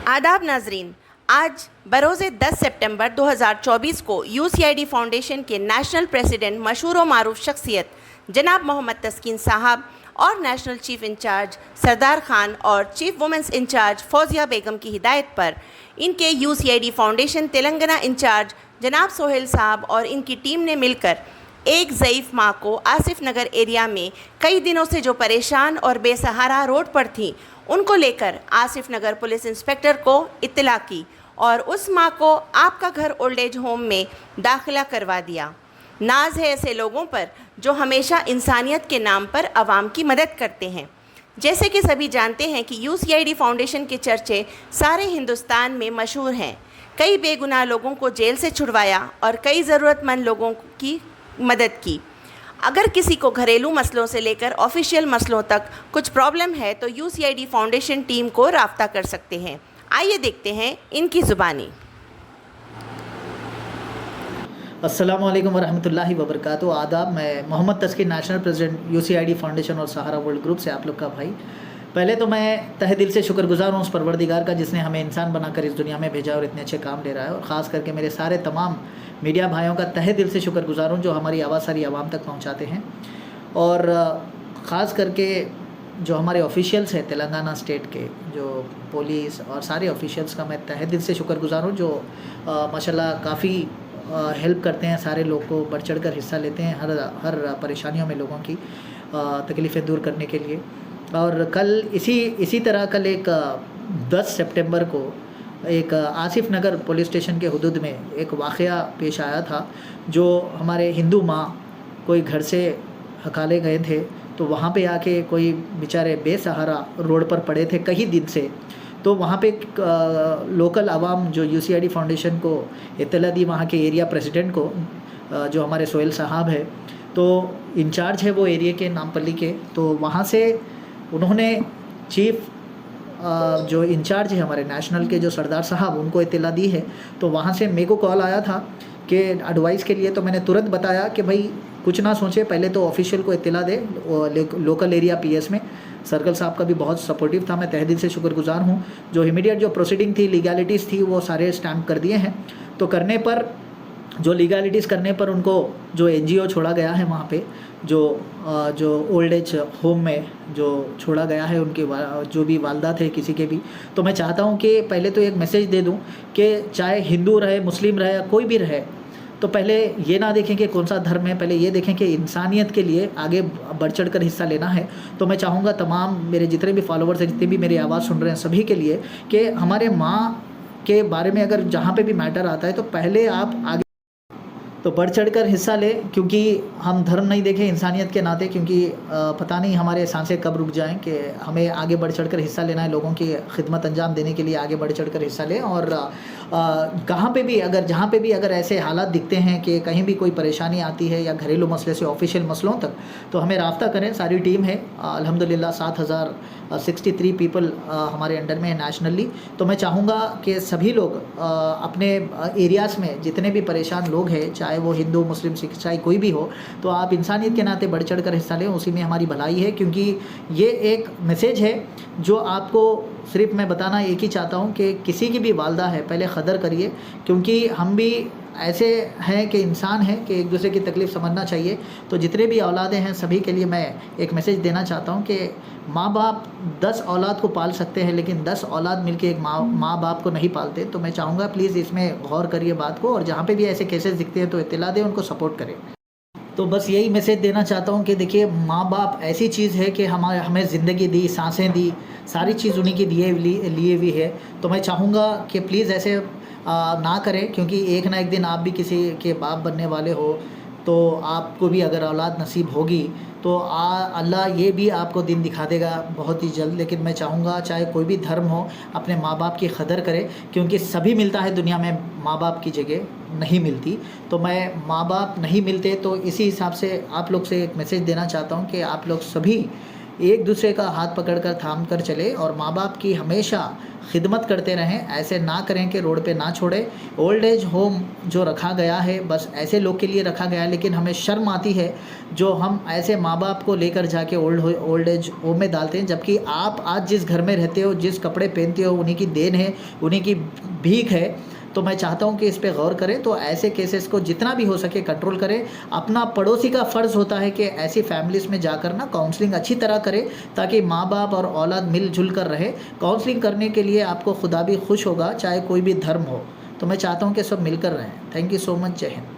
आदाब नाजरीन, आज बरोज़ 10 सितंबर 2024 को यूसीआईडी फाउंडेशन के नेशनल प्रेसिडेंट मशहूर व मारूफ शख्सियत जनाब मोहम्मद तस्कीन साहब और national chief in charge Sardar Khan और चीफ वुमेंस इंचार्ज फौजिया बेगम की हिदायत पर इनके यूसीआईडी फाउंडेशन तेलंगाना इंचार्ज जनाब सोहेल साहब और इनकी टीम ने मिलकर एक ज़ईफ़ माँ को आसिफ नगर एरिया में कई दिनों से जो परेशान और बेसहारा रोड पर थी, उनको लेकर आसिफ नगर पुलिस इंस्पेक्टर को इत्तला की और उस माँ को आपका घर ओल्ड एज होम में दाखिला करवा दिया। नाज है ऐसे लोगों पर जो हमेशा इंसानियत के नाम पर आवाम की मदद करते हैं। जैसे कि सभी जानते हैं कि यूसीआईडी फाउंडेशन के चर्चे सारे हिंदुस्तान में मशहूर हैं। कई बेगुनाह लोगों को जेल से छुड़वाया और कई ज़रूरतमंद लोगों की मदद की। अगर किसी को घरेलू मसलों से लेकर ऑफिशियल मसलों तक कुछ प्रॉब्लम है तो यूसीआईडी फाउंडेशन टीम को राब्ता कर सकते हैं। आइए देखते हैं इनकी ज़ुबानी। अस्सलामु अलैकुम वरहमतुल्लाहि वबरकातुहू। आदाब, मैं मोहम्मद तस्कीन नेशनल प्रेसिडेंट यूसीआईडी फाउंडेशन और सहारा वर्ल्ड ग्रुप से आप लोग का भाई। पहले तो मैं तहे दिल से शुक्रगुजार हूँ उस परवरदिगार का जिसने हमें इंसान बनाकर इस दुनिया में भेजा और इतने अच्छे काम ले रहा है, और ख़ास करके मेरे सारे तमाम मीडिया भाइयों का तहे दिल से शुक्रगुजार हूँ जो हमारी आवाज़ सारी आवाम तक पहुँचाते हैं। और ख़ास करके जो हमारे ऑफिशियल्स हैं तेलंगाना स्टेट के, जो पुलिस और सारे ऑफिशियल्स का मैं तहे दिल से शुक्रगुजार हूँ जो माशाल्लाह काफ़ी हेल्प करते हैं, सारे लोग को बढ़ चढ़ कर हिस्सा लेते हैं हर परेशानियों में लोगों की तकलीफ़ें दूर करने के लिए। और कल इसी तरह कल एक 10 सितंबर को एक आसिफ नगर पुलिस स्टेशन के हुदूद में एक वाक़या पेश आया था, जो हमारे हिंदू माँ कोई घर से हकाले गए थे, तो वहाँ पे आके कोई बेचारे बेसहारा रोड पर पड़े थे कई दिन से। तो वहाँ पे लोकल आवाम जो यूसीआईडी फाउंडेशन को इत्तला दी, वहाँ के एरिया प्रेसिडेंट को जो हमारे सोहेल साहब है, तो इंचार्ज है वो एरिया के नामपल्ली के, तो वहाँ से उन्होंने चीफ जो इंचार्ज है हमारे नेशनल के जो सरदार साहब, उनको इत्तला दी है। तो वहाँ से मेरे को कॉल आया था कि एडवाइस के लिए, तो मैंने तुरंत बताया कि भाई कुछ ना सोचे, पहले तो ऑफिशियल को इत्तला दे। लोकल एरिया पीएस में सर्कल साहब का भी बहुत सपोर्टिव था, मैं तहे दिल से शुक्रगुजार हूँ। जो इमीडिएट जो प्रोसीडिंग थी, लीगैलिटीज़ थी, वो सारे स्टैम्प कर दिए हैं। तो करने पर जो लीगैलिटीज़ करने पर उनको जो एनजीओ छोड़ा गया है वहाँ पे, जो ओल्ड एज होम में जो छोड़ा गया है, उनके जो भी वालदा थे किसी के भी, तो मैं चाहता हूँ कि पहले तो एक मैसेज दे दूँ कि चाहे हिंदू रहे, मुस्लिम रहे, कोई भी रहे, तो पहले ये ना देखें कि कौन सा धर्म है, पहले ये देखें कि इंसानियत के लिए आगे बढ़ चढ़ कर हिस्सा लेना है। तो मैं चाहूँगा तमाम मेरे जितने भी फॉलोवर्स हैं, जितने भी मेरी आवाज़ सुन रहे हैं, सभी के लिए कि हमारे माँ के बारे में अगर जहाँ पे भी मैटर आता है तो पहले आप आगे तो बढ़ चढ़ कर हिस्सा ले, क्योंकि हम धर्म नहीं देखें इंसानियत के नाते, क्योंकि पता नहीं हमारे सांसें कब रुक जाएं कि हमें आगे बढ़ चढ़ कर हिस्सा लेना है, लोगों की खिदमत अंजाम देने के लिए आगे बढ़ चढ़ कर हिस्सा लें। और कहाँ पे भी अगर जहाँ पे भी अगर ऐसे हालात दिखते हैं कि कहीं भी कोई परेशानी आती है या घरेलू मसले से ऑफिशियल मसलों तक, तो हमें राब्ता करें। सारी टीम है अल्हम्दुलिल्लाह, 7063 पीपल हमारे अंडर में है नेशनली। तो मैं चाहूँगा कि सभी लोग अपने एरियाज़ में जितने भी परेशान लोग हैं, चाहे वो हिंदू, मुस्लिम, सिख, ईसाई कोई भी हो, तो आप इंसानियत के नाते बढ़ चढ़ कर हिस्सा लें, उसी में हमारी भलाई है। क्योंकि ये एक मैसेज है जो आपको सिर्फ मैं बताना एक ही चाहता हूँ कि किसी की भी वालदा है, पहले क़दर करिए, क्योंकि हम भी ऐसे हैं कि इंसान हैं कि एक दूसरे की तकलीफ़ समझना चाहिए। तो जितने भी औलादें हैं सभी के लिए मैं एक मैसेज देना चाहता हूँ कि माँ बाप 10 औलाद को पाल सकते हैं, लेकिन 10 औलाद मिलके एक माँ बाप को नहीं पालते। तो मैं चाहूँगा प्लीज़ इसमें गौर करिए बात को, और जहाँ पे भी ऐसे केसेस दिखते हैं तो इत्तला दें, उनको सपोर्ट करें। तो बस यही मैसेज देना चाहता हूँ कि देखिए, माँ बाप ऐसी चीज़ है कि हमें ज़िंदगी दी, सांसें दी, सारी चीज़ उन्हीं की लिए हुई है। तो मैं चाहूँगा कि प्लीज़ ऐसे ना करें, क्योंकि एक ना एक दिन आप भी किसी के बाप बनने वाले हो, तो आपको भी अगर औलाद नसीब होगी तो अल्लाह ये भी आपको दिन दिखा देगा बहुत ही जल्द। लेकिन मैं चाहूँगा चाहे कोई भी धर्म हो, अपने माँ बाप की कदर करें, क्योंकि सभी मिलता है दुनिया में, माँ बाप की जगह नहीं मिलती। तो मैं माँ बाप नहीं मिलते, तो इसी हिसाब से आप लोग से एक मैसेज देना चाहता हूँ कि आप लोग सभी एक दूसरे का हाथ पकड़कर थाम कर चले और माँ बाप की हमेशा खिदमत करते रहें। ऐसे ना करें कि रोड पे ना छोड़े। ओल्ड एज होम जो रखा गया है बस ऐसे लोग के लिए रखा गया है, लेकिन हमें शर्म आती है जो हम ऐसे माँ बाप को लेकर जाके ओल्ड एज होम में डालते हैं, जबकि आप आज जिस घर में रहते हो, जिस कपड़े पहनते हो, उन्हीं की देन है, उन्हीं की भीख है। तो मैं चाहता हूँ कि इस पे गौर करें। तो ऐसे केसेस को जितना भी हो सके कंट्रोल करें। अपना पड़ोसी का फ़र्ज़ होता है कि ऐसी फैमिलीज़ में जाकर ना काउंसलिंग अच्छी तरह करें, ताकि माँ बाप और औलाद मिलजुल कर रहे। काउंसलिंग करने के लिए आपको खुदा भी खुश होगा, चाहे कोई भी धर्म हो। तो मैं चाहता हूँ कि सब मिलकर रहें। Thank you so much. जय हिंद।